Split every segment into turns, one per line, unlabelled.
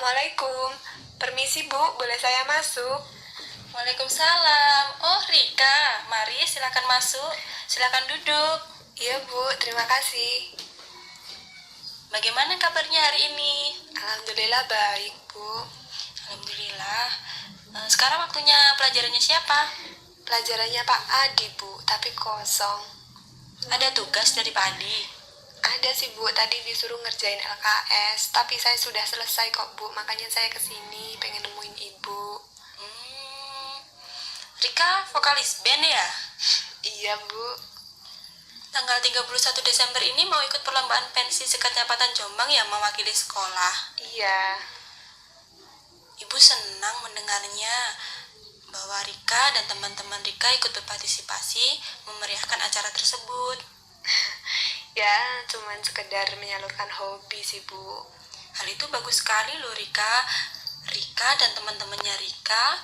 Assalamualaikum. Permisi Bu, boleh saya masuk?
Waalaikumsalam. Oh, Rika, mari silakan masuk. Silakan duduk.
Iya Bu, terima kasih.
Bagaimana kabarnya hari ini?
Alhamdulillah baik Bu.
Alhamdulillah. Sekarang waktunya pelajarannya siapa?
Pelajarannya Pak Adi Bu, tapi kosong.
Ada tugas dari Pak Adi.
Ada sih Bu, tadi disuruh ngerjain LKS, tapi saya sudah selesai kok Bu, makanya saya kesini pengen nemuin Ibu.
Rika vokalis band ya?
Iya Bu.
Tanggal 31 Desember ini mau ikut perlombaan pensi sekecamatan Jombang yang mewakili sekolah.
Iya.
Ibu senang mendengarnya bahwa Rika dan teman-teman Rika ikut berpartisipasi memeriahkan acara tersebut.
Ya, cuman sekedar menyalurkan hobi sih Bu.
Hal itu bagus sekali loh Rika. Rika dan teman-temannya Rika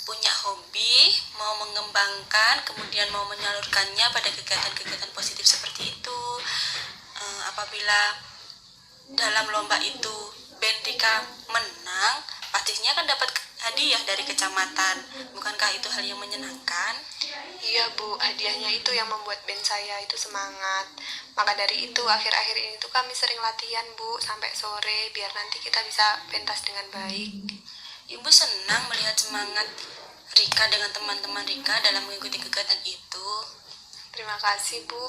punya hobi, mau mengembangkan, kemudian mau menyalurkannya pada kegiatan-kegiatan positif seperti itu. Apabila dalam lomba itu band Rika menang, pastinya akan dapat hadiah dari kecamatan. Bukankah itu hal yang menyenangkan?
Iya Bu, hadiahnya itu yang membuat band saya itu semangat. Maka dari itu akhir-akhir ini tuh kami sering latihan Bu, sampai sore biar nanti kita bisa pentas dengan baik.
Ibu senang melihat semangat Rika dengan teman-teman Rika dalam mengikuti kegiatan itu.
Terima kasih Bu.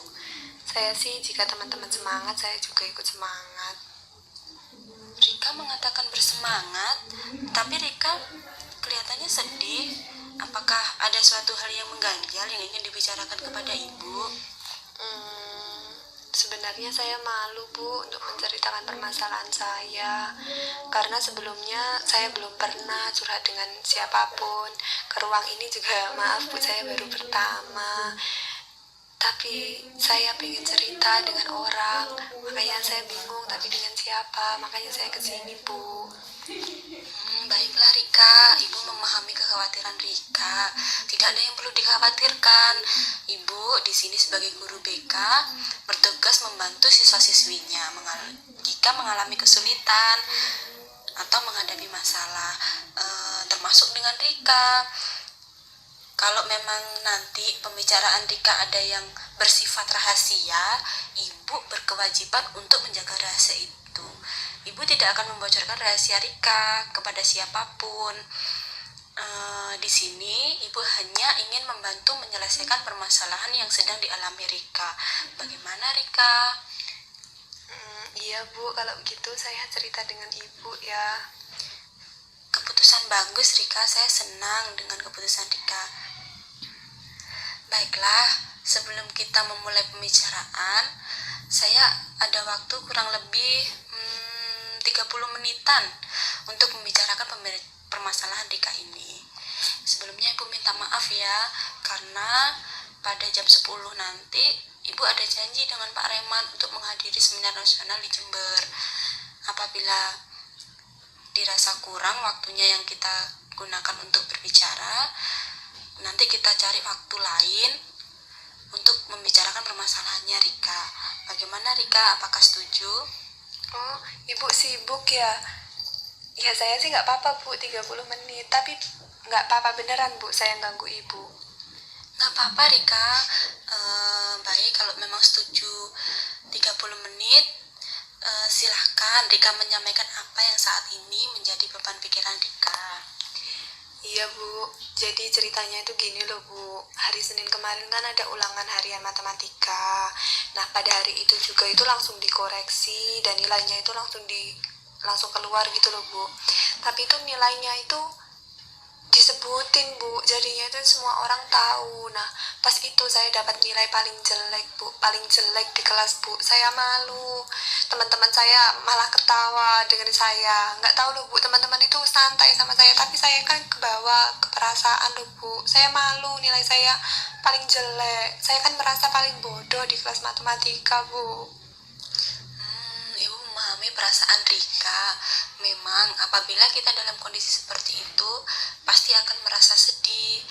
Saya sih jika teman-teman semangat, saya juga ikut semangat.
Rika mengatakan bersemangat, tapi Rika kelihatannya sedih. Apakah ada suatu hal yang mengganjal yang ingin dibicarakan kepada Ibu?
Sebenarnya saya malu Bu untuk menceritakan permasalahan saya, karena sebelumnya saya belum pernah curhat dengan siapapun. Ke ruang ini juga maaf Bu, saya baru pertama. Tapi saya pengen cerita dengan orang, makanya saya bingung tapi dengan siapa, makanya saya kesini Bu.
Baiklah Rika, Ibu memahami kekhawatiran Rika. Tidak ada yang perlu dikhawatirkan. Ibu di sini sebagai guru BK bertugas membantu siswa-siswinya jika mengalami kesulitan atau menghadapi masalah, termasuk dengan Rika. Kalau memang nanti pembicaraan Rika ada yang bersifat rahasia, Ibu berkewajiban untuk menjaga rahasia itu. Ibu tidak akan membocorkan rahasia Rika kepada siapapun. Di sini Ibu hanya ingin membantu menyelesaikan permasalahan yang sedang dialami Rika. Bagaimana Rika?
Iya Bu, kalau begitu saya cerita dengan Ibu ya.
Keputusan bagus Rika, saya senang dengan keputusan Rika. Baiklah, sebelum kita memulai pembicaraan, saya ada waktu kurang lebih 30 menitan untuk membicarakan permasalahan Rika ini. Sebelumnya Ibu minta maaf ya, karena pada jam 10 nanti Ibu ada janji dengan Pak Reman untuk menghadiri seminar nasional di Jember. Apabila dirasa kurang waktunya yang kita gunakan untuk berbicara, nanti kita cari waktu lain untuk membicarakan permasalahannya Rika. Bagaimana Rika, apakah setuju?
Oh, Ibu sibuk ya? Ya saya sih nggak apa-apa Bu, 30 menit. Tapi nggak apa-apa beneran Bu, saya ganggu Ibu.
Nggak apa-apa Rika, baik kalau memang setuju 30 menit, silahkan Rika menyampaikan apa yang saat ini menjadi beban pikiran Rika.
Iya Bu, jadi ceritanya itu gini loh Bu. Hari Senin kemarin kan ada ulangan harian matematika. Nah pada hari itu juga itu langsung dikoreksi dan nilainya itu langsung keluar gitu loh Bu. Tapi itu nilainya itu disebutin Bu, jadinya itu semua orang tahu. Nah pas itu saya dapat nilai paling jelek Bu, paling jelek di kelas Bu. Saya malu, teman-teman saya malah ketawa dengan saya. Nggak tahu loh Bu, teman-teman itu santai sama saya, tapi saya kan kebawa ke perasaan loh Bu. Saya malu nilai saya paling jelek, saya kan merasa paling bodoh di kelas matematika Bu.
Ibu memahami perasaan Rika. Memang apabila kita dalam kondisi seperti itu pasti akan merasa sedih.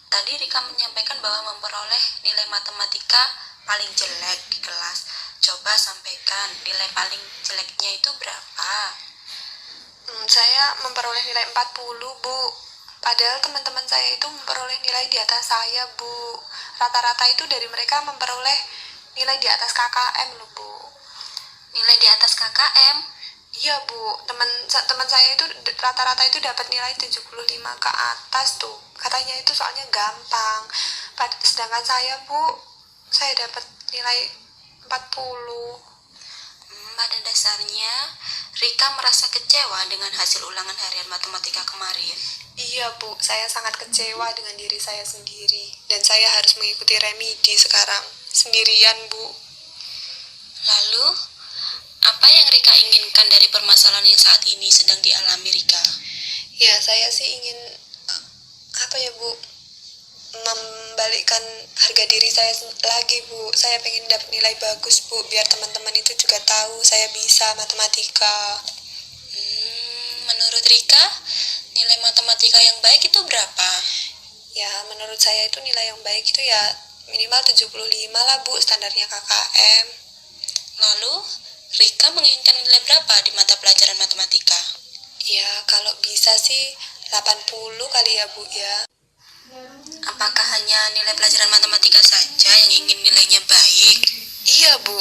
Tadi Rika menyampaikan bahwa memperoleh nilai matematika paling jelek di kelas. Coba sampaikan nilai paling jeleknya itu berapa?
Saya memperoleh nilai 40, Bu. Padahal teman-teman saya itu memperoleh nilai di atas saya, Bu. Rata-rata itu dari mereka memperoleh nilai di atas KKM loh, Bu.
Nilai di atas KKM?
Iya, Bu. Teman saya itu rata-rata itu dapat nilai 75 ke atas tuh. Katanya itu soalnya gampang. Sedangkan saya, Bu, saya dapat nilai 40.
Pada dasarnya, Rika merasa kecewa dengan hasil ulangan harian matematika kemarin.
Iya, Bu, saya sangat kecewa dengan diri saya sendiri. Dan saya harus mengikuti remedi sekarang. Sendirian, Bu.
Lalu, apa yang Rika inginkan dari permasalahan yang saat ini sedang dialami Rika?
Ya, saya sih ingin, apa ya, Bu, membalikkan harga diri saya lagi, Bu. Saya pengen dapat nilai bagus, Bu, biar teman-teman itu juga tahu saya bisa matematika.
Menurut Rika, nilai matematika yang baik itu berapa?
Ya, menurut saya itu nilai yang baik itu ya minimal 75 lah, Bu, standarnya KKM.
Lalu, Rika menginginkan nilai berapa di mata pelajaran matematika?
Ya, kalau bisa sih 80 kali ya, Bu, ya.
Apakah hanya nilai pelajaran matematika saja yang ingin nilainya baik?
Iya, Bu.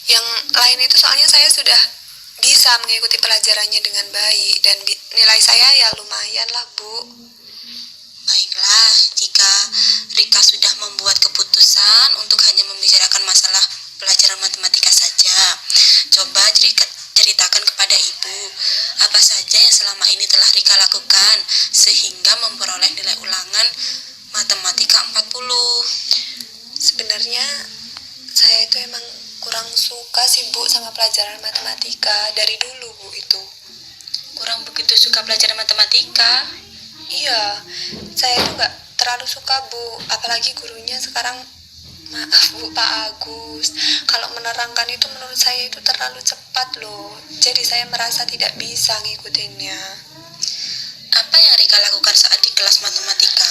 Yang lain itu soalnya saya sudah bisa mengikuti pelajarannya dengan baik dan nilai saya ya lumayan lah, Bu.
Baiklah, jika Rika sudah membuat keputusan untuk hanya membicarakan masalah pelajaran matematika saja, coba ceritakan kepada ibu apa saja yang selama ini telah Rika lakukan sehingga memperoleh nilai ulangan matematika 40.
Sebenarnya saya itu emang kurang suka sih, Bu, sama pelajaran matematika dari dulu, Bu, itu.
Kurang begitu suka pelajaran matematika?
Iya, saya itu gak terlalu suka, Bu. Apalagi gurunya sekarang, maaf, Bu, Pak Agus. Kalau menerangkan itu menurut saya itu terlalu cepat loh. Jadi saya merasa tidak bisa ngikutinnya.
Apa yang Rika lakukan saat di kelas matematika?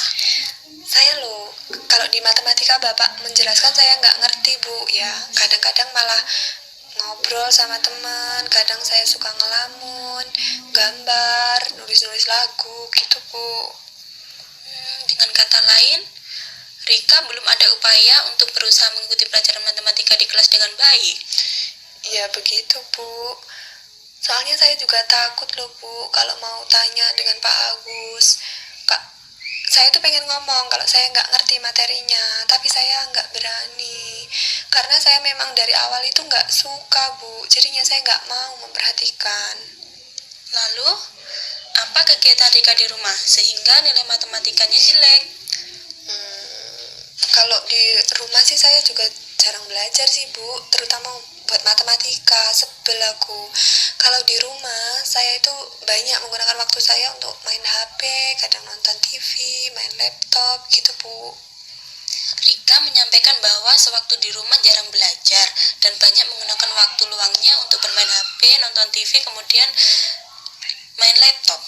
Saya loh, kalau di matematika Bapak menjelaskan saya nggak ngerti, Bu, ya. Kadang-kadang malah ngobrol sama teman, kadang saya suka ngelamun, gambar, nulis-nulis lagu, gitu, Bu.
Dengan kata lain, Rika belum ada upaya untuk berusaha mengikuti pelajaran matematika di kelas dengan baik.
Ya begitu, Bu. Soalnya saya juga takut loh, Bu, kalau mau tanya dengan Pak Agus. Saya tuh pengen ngomong kalau saya nggak ngerti materinya, tapi saya nggak berani. Karena saya memang dari awal itu nggak suka, Bu. Jadinya saya nggak mau memperhatikan.
Lalu, apa kegiatan Rika di rumah sehingga nilai matematikanya jelek?
Kalau di rumah sih saya juga jarang belajar sih, Bu. Terutama buat matematika, sebel aku. Kalau di rumah, saya itu banyak menggunakan waktu saya untuk main HP, kadang nonton TV, main laptop, gitu, Bu.
Rika menyampaikan bahwa sewaktu di rumah jarang belajar dan banyak menggunakan waktu luangnya untuk bermain HP, nonton TV, kemudian main laptop.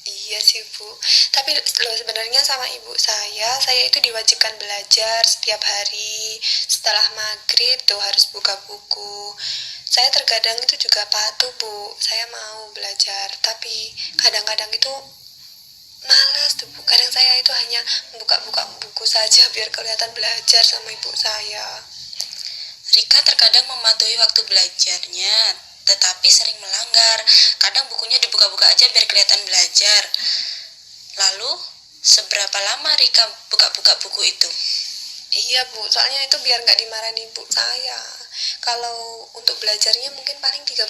Iya sih, Bu. Tapi loh, sebenarnya sama ibu saya itu diwajibkan belajar setiap hari. Setelah maghrib tuh harus buka buku. Saya terkadang itu juga patuh, Bu. Saya mau belajar, tapi kadang-kadang itu malas tuh, Bu. Kadang saya itu hanya buka-buka buku saja biar kelihatan belajar sama ibu saya.
Rika terkadang mematuhi waktu belajarnya, tetapi sering melanggar. Kadang bukunya dibuka-buka aja biar kelihatan belajar. Lalu, seberapa lama Rika buka-buka buku itu?
Iya, Bu, soalnya itu biar nggak dimarahin ibu saya. Kalau untuk belajarnya mungkin paling 30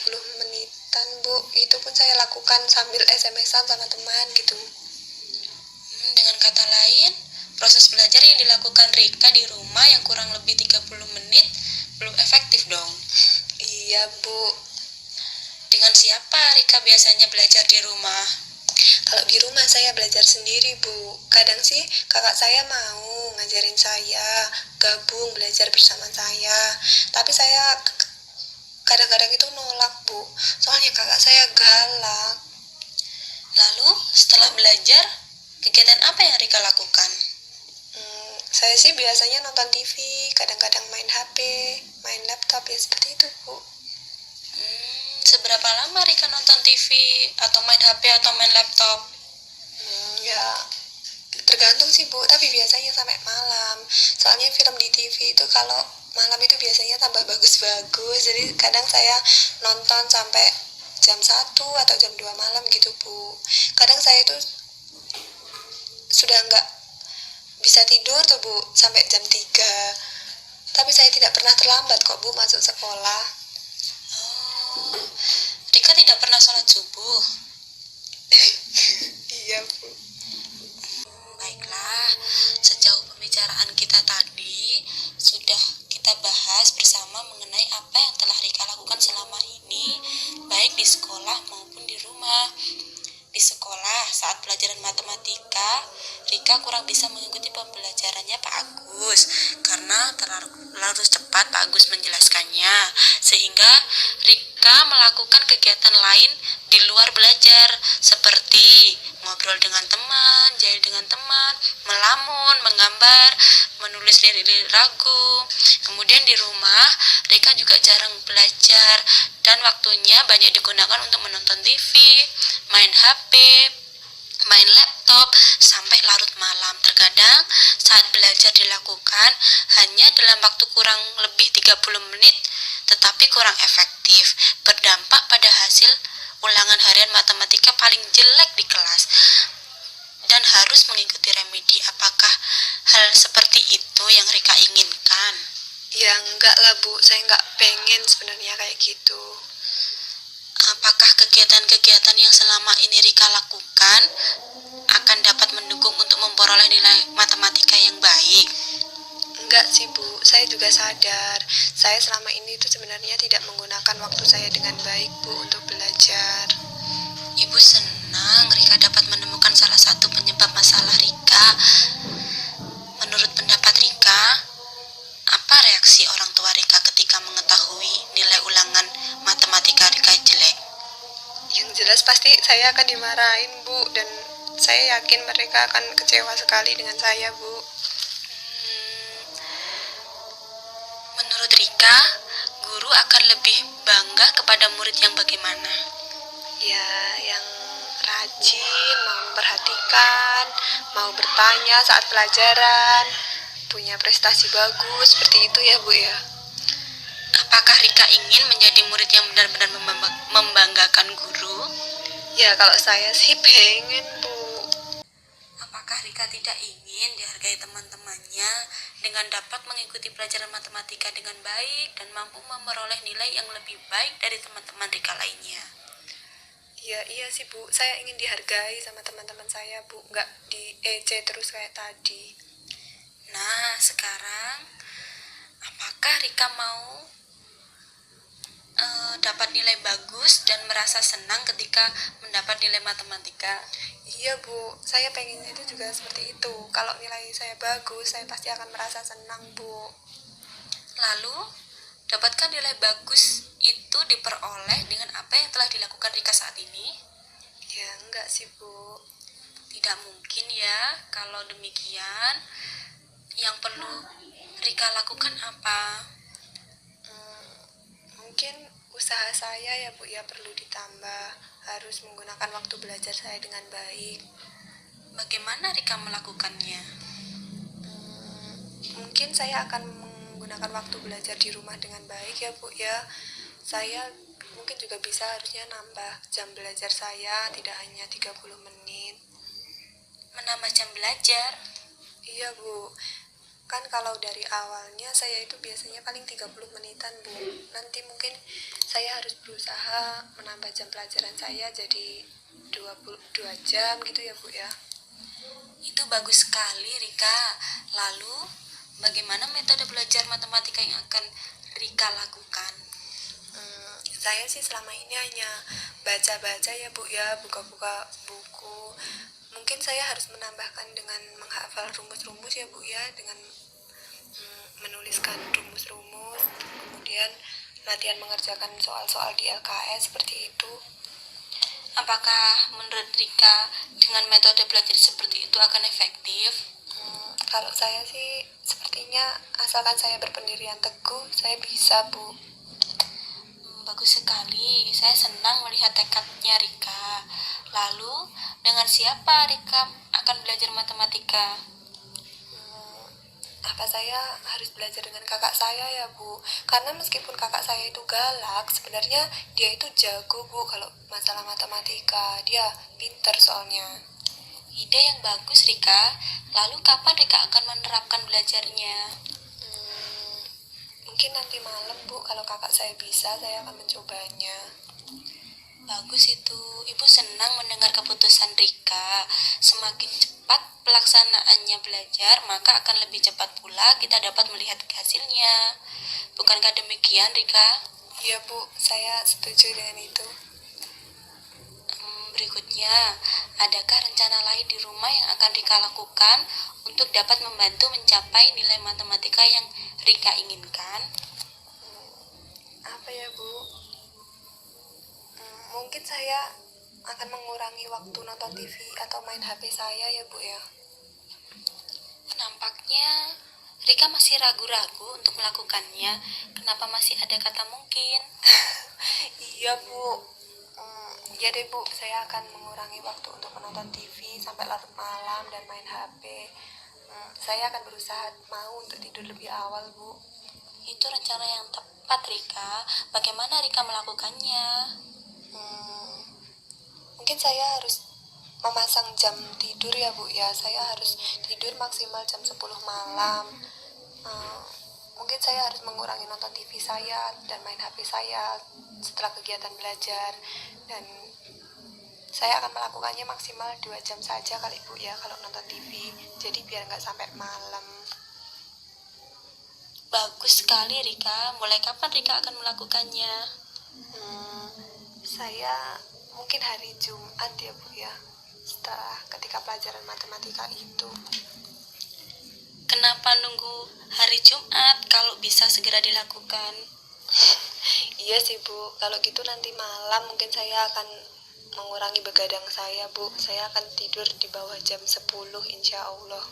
menitan, Bu. Itu pun saya lakukan sambil SMS-an sama teman gitu.
Dengan kata lain, proses belajar yang dilakukan Rika di rumah yang kurang lebih 30 menit belum efektif dong.
Iya, Bu.
Dengan siapa Rika biasanya belajar di rumah?
Kalau di rumah saya belajar sendiri, Bu. Kadang sih kakak saya mau ngajarin saya, gabung belajar bersama saya. Tapi saya kadang-kadang itu nolak, Bu. Soalnya kakak saya galak.
Lalu, setelah belajar, kegiatan apa yang Rika lakukan?
Saya sih biasanya nonton TV, kadang-kadang main HP, main laptop, ya seperti itu, Bu.
Seberapa lama Rika nonton TV atau main HP atau main laptop?
Ya tergantung sih Bu, tapi biasanya sampai malam. Soalnya film di TV itu kalau malam itu biasanya tambah bagus-bagus. Jadi kadang saya nonton sampai jam 1 atau jam 2 malam gitu Bu. Kadang saya itu sudah nggak bisa tidur tuh Bu sampai jam 3. Tapi saya tidak pernah terlambat kok Bu masuk sekolah.
Oh, Rika tidak pernah sholat subuh.
Iya Bu.
Baiklah, sejauh pembicaraan kita tadi sudah kita bahas bersama mengenai apa yang telah Rika lakukan selama ini, baik di sekolah maupun di rumah. Di sekolah, saat pelajaran matematika, Rika kurang bisa mengikuti pembelajarannya Pak Agus karena terlalu cepat Pak Agus menjelaskannya, sehingga Rika melakukan kegiatan lain di luar belajar seperti ngobrol dengan teman, jahit dengan teman, melamun, menggambar, menulis lirik-lirik lagu. Kemudian di rumah, Rika juga jarang belajar dan waktunya banyak digunakan untuk menonton TV, main HP, main laptop sampai larut malam. Terkadang saat belajar dilakukan hanya dalam waktu kurang lebih 30 menit tetapi kurang efektif, berdampak pada hasil ulangan harian matematika paling jelek di kelas dan harus mengikuti remedi. Apakah hal seperti itu yang Rika inginkan?
Ya enggak lah Bu, saya nggak pengen sebenarnya kayak gitu.
Apakah kegiatan-kegiatan yang selama ini Rika lakukan akan dapat mendukung untuk memperoleh nilai matematika yang baik?
Enggak sih Bu, saya juga sadar saya selama ini itu sebenarnya tidak menggunakan waktu saya dengan baik Bu untuk belajar.
Ibu senang Rika dapat menemukan salah satu penyebab masalah Rika. Menurut pendapat Rika, apa reaksi orang tua Rika ketika mengetahui nilai ulangan matematika Rika jelek?
Yang jelas pasti saya akan dimarahin Bu, dan saya yakin mereka akan kecewa sekali dengan saya Bu.
Menurut Rika, guru akan lebih bangga kepada murid yang bagaimana?
Ya, yang rajin, mau memperhatikan, mau bertanya saat pelajaran, punya prestasi bagus, seperti itu ya Bu ya.
Apakah Rika ingin menjadi murid yang benar-benar membanggakan guru?
Ya kalau saya sih pengen Bu.
Apakah Rika tidak ingin dihargai teman-temannya dengan dapat mengikuti pelajaran matematika dengan baik dan mampu memperoleh nilai yang lebih baik dari teman-teman Rika lainnya?
Ya iya sih Bu, saya ingin dihargai sama teman-teman saya Bu, nggak diejek terus kayak tadi.
Nah, sekarang apakah Rika mau dapat nilai bagus dan merasa senang ketika mendapat nilai matematika?
Iya Bu, saya pengennya itu juga seperti itu. Kalau nilai saya bagus, saya pasti akan merasa senang Bu.
Lalu, dapatkah nilai bagus itu diperoleh dengan apa yang telah dilakukan Rika saat ini?
Ya enggak sih Bu.
Tidak mungkin ya. Kalau demikian, yang perlu Rika lakukan apa?
Mungkin usaha saya ya Bu ya perlu ditambah. Harus menggunakan waktu belajar saya dengan baik.
Bagaimana Rika melakukannya?
Mungkin saya akan menggunakan waktu belajar di rumah dengan baik ya Bu ya. Saya mungkin juga bisa harusnya nambah jam belajar saya, tidak hanya 30 menit.
Menambah jam belajar?
Iya Bu, kan kalau dari awalnya saya itu biasanya paling 30 menitan Bu. Nanti mungkin saya harus berusaha menambah jam pelajaran saya jadi 22 jam gitu ya Bu ya.
Itu bagus sekali Rika. Lalu, bagaimana metode belajar matematika yang akan Rika lakukan?
Saya sih selama ini hanya baca-baca ya Bu ya, buka-buka buku. Mungkin saya harus menambahkan dengan menghafal rumus-rumus ya Bu ya, dengan menuliskan rumus-rumus, kemudian latihan mengerjakan soal-soal di LKS seperti itu.
Apakah menurut Rika dengan metode belajar seperti itu akan efektif?
Kalau saya sih sepertinya asalkan saya berpendirian teguh, saya bisa Bu.
Bagus sekali, saya senang melihat tekadnya Rika. Lalu, dengan siapa Rika akan belajar matematika?
Apa saya harus belajar dengan kakak saya ya Bu? Karena meskipun kakak saya itu galak, sebenarnya dia itu jago Bu kalau masalah matematika. Dia pinter soalnya.
Ide yang bagus Rika. Lalu kapan Rika akan menerapkan belajarnya?
Mungkin nanti malam Bu, kalau kakak saya bisa, saya akan mencobanya.
Bagus itu, Ibu senang mendengar keputusan Rika. Semakin cepat pelaksanaannya belajar, maka akan lebih cepat pula kita dapat melihat hasilnya. Bukankah demikian, Rika?
Iya Bu, saya setuju dengan itu.
Berikutnya, adakah rencana lain di rumah yang akan Rika lakukan untuk dapat membantu mencapai nilai matematika yang Rika inginkan?
Apa ya Bu? Mungkin saya akan mengurangi waktu nonton TV atau main HP saya ya Bu ya.
Nampaknya Rika masih ragu-ragu untuk melakukannya. Kenapa masih ada kata mungkin?
Iya Bu. Ya deh Bu, saya akan mengurangi waktu untuk menonton TV sampai larut malam dan main HP. Saya akan berusaha mau untuk tidur lebih awal Bu.
Itu rencana yang tepat, Rika. Bagaimana Rika melakukannya?
Mungkin saya harus memasang jam tidur ya Bu ya. Saya harus tidur maksimal jam 10 malam. Mungkin saya harus mengurangi nonton TV saya dan main HP saya setelah kegiatan belajar. Dan saya akan melakukannya maksimal 2 jam saja kali Bu ya kalau nonton TV. Jadi biar nggak sampai malam.
Bagus sekali, Rika. Mulai kapan Rika akan melakukannya?
Saya mungkin hari Jumat ya Bu ya, setelah ketika pelajaran matematika itu.
Kenapa nunggu hari Jumat kalau bisa segera dilakukan?
Iya sih Bu, kalau gitu nanti malam mungkin saya akan mengurangi begadang saya Bu. Saya akan tidur di bawah jam 10 insya Allah.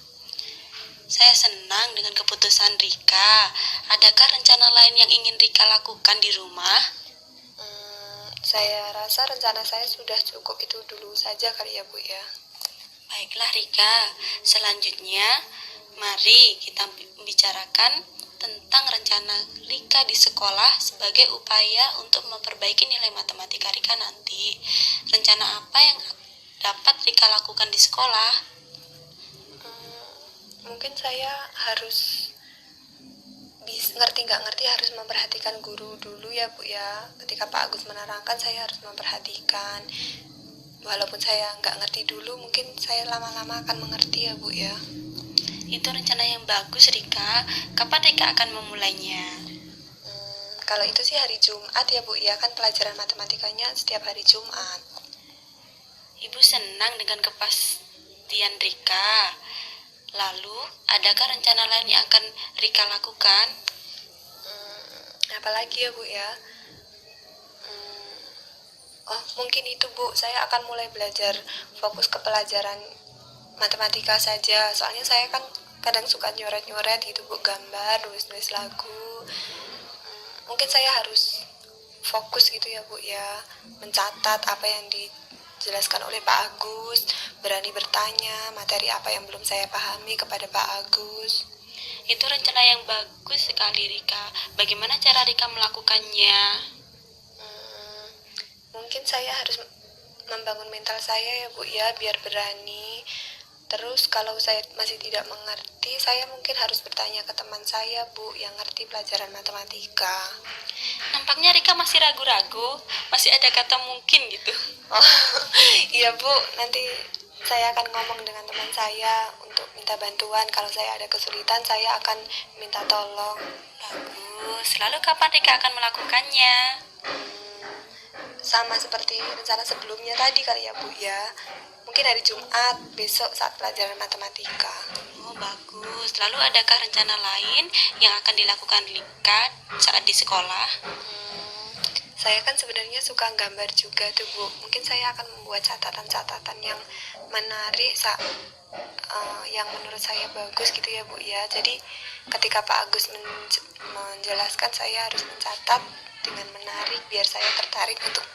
Saya senang dengan keputusan Rika. Adakah rencana lain yang ingin Rika lakukan di rumah?
Saya rasa rencana saya sudah cukup, itu dulu saja kali ya Bu ya.
Baiklah Rika, selanjutnya mari kita bicarakan tentang rencana Rika di sekolah sebagai upaya untuk memperbaiki nilai matematika Rika nanti. Rencana apa yang dapat Rika lakukan di sekolah?
Mungkin saya harus ngerti nggak ngerti harus memperhatikan guru dulu ya Bu ya. Ketika Pak Agus menerangkan saya harus memperhatikan. Walaupun saya nggak ngerti dulu, mungkin saya lama-lama akan mengerti ya Bu ya.
Itu rencana yang bagus Rika. Kapan Rika akan memulainya?
Kalau itu sih hari Jumat ya Bu ya, kan pelajaran matematikanya setiap hari Jumat.
Ibu senang dengan kepastian Rika. Lalu, adakah rencana lain yang akan Rika lakukan?
Apalagi ya Bu ya? Mungkin itu Bu, saya akan mulai belajar fokus ke pelajaran matematika saja. Soalnya saya kan kadang suka nyoret-nyoret gitu Bu, gambar, nulis-nulis lagu. Mungkin saya harus fokus gitu ya Bu ya, mencatat apa yang dijelaskan oleh Pak Agus, berani bertanya materi apa yang belum saya pahami kepada Pak Agus.
Itu rencana yang bagus sekali Rika. Bagaimana cara Rika melakukannya?
Mungkin saya harus membangun mental saya ya Bu ya, biar berani. Terus kalau saya masih tidak mengerti, saya mungkin harus bertanya ke teman saya Bu yang ngerti pelajaran matematika.
Nampaknya Rika masih ragu-ragu, masih ada kata mungkin gitu.
Iya Bu, nanti saya akan ngomong dengan teman saya untuk minta bantuan. Kalau saya ada kesulitan, saya akan minta tolong.
Bagus. Lalu kapan Rika akan melakukannya?
Sama seperti rencana sebelumnya tadi kali ya Bu ya. Mungkin hari Jumat besok saat pelajaran matematika.
Oh bagus. Lalu adakah rencana lain yang akan dilakukan Rika saat di sekolah?
Saya kan sebenarnya suka gambar juga tuh Bu. Mungkin saya akan membuat catatan-catatan yang menarik yang menurut saya bagus gitu ya Bu ya. Jadi ketika Pak Agus menjelaskan, saya harus mencatat dengan menarik biar saya tertarik untuk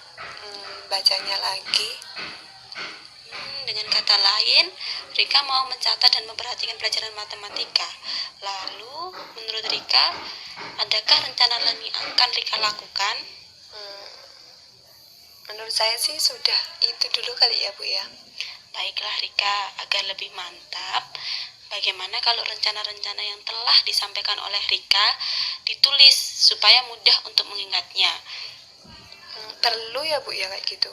bacanya lagi.
Dengan kata lain, Rika mau mencatat dan memperhatikan pelajaran matematika. Lalu, menurut Rika, adakah rencana lain yang akan Rika lakukan?
Menurut saya sih sudah itu dulu kali ya Bu ya.
Baiklah Rika, agar lebih mantap, bagaimana kalau rencana-rencana yang telah disampaikan oleh Rika ditulis supaya mudah untuk mengingatnya?
Perlu ya Bu ya kayak gitu.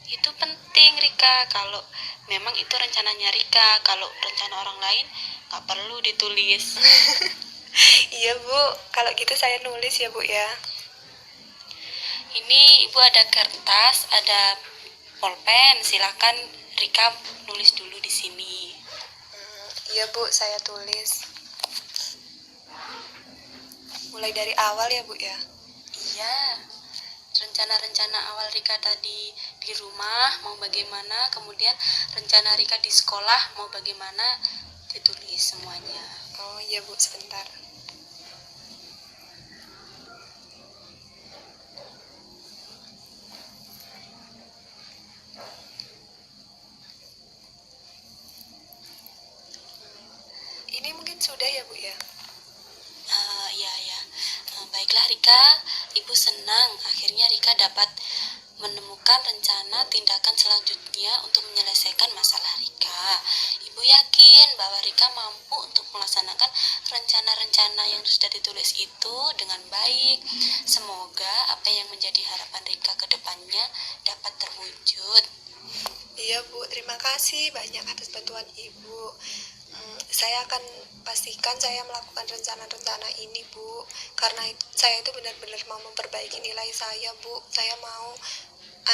Itu penting Rika, kalau memang itu rencananya Rika, kalau rencana orang lain gak perlu ditulis.
Iya Bu, kalau gitu saya nulis ya Bu ya.
Ini Ibu ada kertas, ada pulpen, silakan Rika nulis dulu di sini.
Iya Bu, saya tulis. Mulai dari awal ya Bu ya.
Iya, rencana-rencana awal Rika tadi di rumah mau bagaimana, kemudian rencana Rika di sekolah mau bagaimana, ditulis semuanya.
Oh iya Bu, sebentar. Ini mungkin sudah ya Bu ya.
Ya. Baiklah Rika, Ibu senang akhirnya Rika dapat menemukan rencana tindakan selanjutnya untuk menyelesaikan masalah Rika. Ibu yakin bahwa Rika mampu untuk melaksanakan rencana-rencana yang sudah ditulis itu dengan baik. Semoga apa yang menjadi harapan Rika ke depannya dapat terwujud.
Iya Bu, terima kasih banyak atas bantuan Ibu. Saya akan pastikan saya melakukan rencana-rencana ini Bu, karena saya itu benar-benar mau memperbaiki nilai saya Bu. Saya mau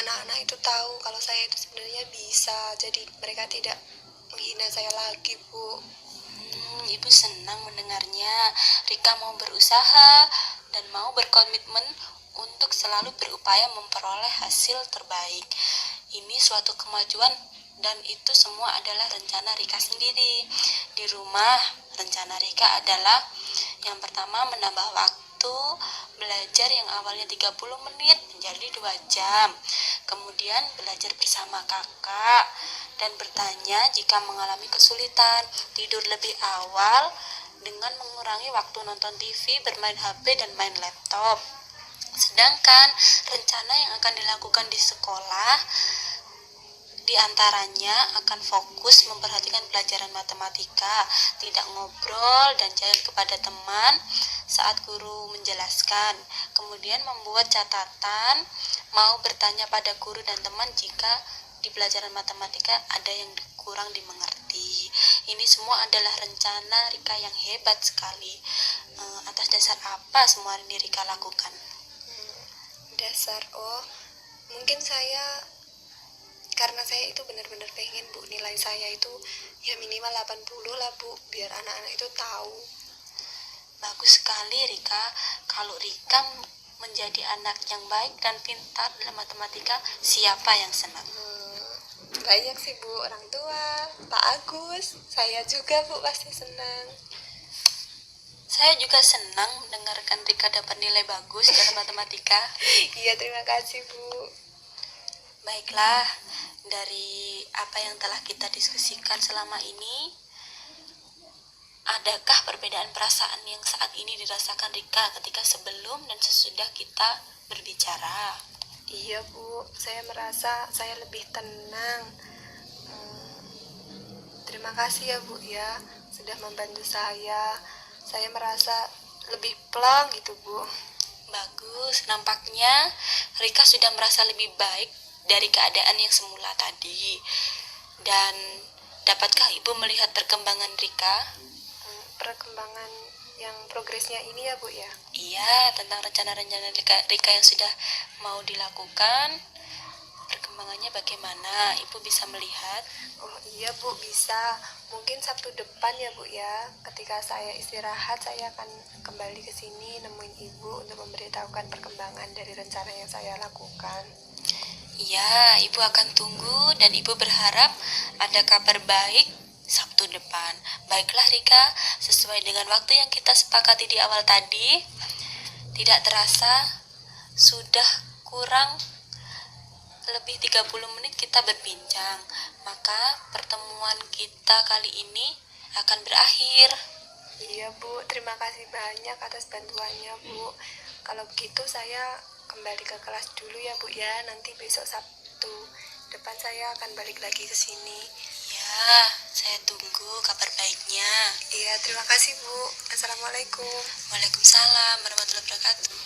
anak-anak itu tahu kalau saya itu sebenarnya bisa, jadi mereka tidak menghina saya lagi Bu.
Ibu senang mendengarnya. Rika mau berusaha dan mau berkomitmen untuk selalu berupaya memperoleh hasil terbaik. Ini suatu kemajuan dan itu semua adalah rencana Rika sendiri. Di rumah, rencana Rika adalah yang pertama menambah waktu belajar yang awalnya 30 menit menjadi 2 jam. Kemudian belajar bersama kakak dan bertanya jika mengalami kesulitan, tidur lebih awal dengan mengurangi waktu nonton TV, bermain HP dan main laptop. Sedangkan rencana yang akan dilakukan di sekolah diantaranya akan fokus memperhatikan pelajaran matematika, tidak ngobrol dan jahil kepada teman saat guru menjelaskan. Kemudian membuat catatan, mau bertanya pada guru dan teman jika di pelajaran matematika ada yang kurang dimengerti. Ini semua adalah rencana Rika yang hebat sekali. Atas dasar apa semua ini Rika lakukan?
Dasar, mungkin saya karena saya itu benar-benar pengen Bu, nilai saya itu ya minimal 80 lah Bu, biar anak-anak itu tahu.
Bagus sekali Rika. Kalau Rika menjadi anak yang baik dan pintar dalam matematika, siapa yang senang?
Banyak sih Bu, orang tua, Pak Agus, saya juga Bu pasti senang.
Saya juga senang mendengarkan Rika dapat nilai bagus dalam matematika.
Iya, terima kasih Bu.
Baiklah, dari apa yang telah kita diskusikan selama ini, adakah perbedaan perasaan yang saat ini dirasakan Rika ketika sebelum dan sesudah kita berbicara?
Iya Bu, saya merasa saya lebih tenang. Terima kasih ya Bu ya, sudah membantu saya. Saya merasa lebih plong gitu Bu.
Bagus, nampaknya Rika sudah merasa lebih baik dari keadaan yang semula tadi. Dan dapatkah Ibu melihat perkembangan Rika?
Perkembangan yang progresnya ini ya Bu ya?
Iya, tentang rencana-rencana Rika yang sudah mau dilakukan. Perkembangannya bagaimana? Ibu bisa melihat?
Oh iya Bu, bisa. Mungkin Sabtu depan ya Bu ya. Ketika saya istirahat, saya akan kembali ke sini nemuin Ibu untuk memberitahukan perkembangan dari rencana yang saya lakukan.
Iya, Ibu akan tunggu dan Ibu berharap ada kabar baik Sabtu depan. Baiklah Rika, sesuai dengan waktu yang kita sepakati di awal tadi, tidak terasa Sudah kurang lebih 30 menit kita berbincang, maka pertemuan kita kali ini akan berakhir.
Iya Bu, terima kasih banyak atas bantuannya Bu. Kalau gitu saya kembali ke kelas dulu ya Bu ya. Nanti besok Sabtu depan saya akan balik lagi ke sini.
Ya, saya tunggu kabar baiknya.
Iya, terima kasih Bu. Assalamualaikum.
Waalaikumsalam warahmatullahi wabarakatuh.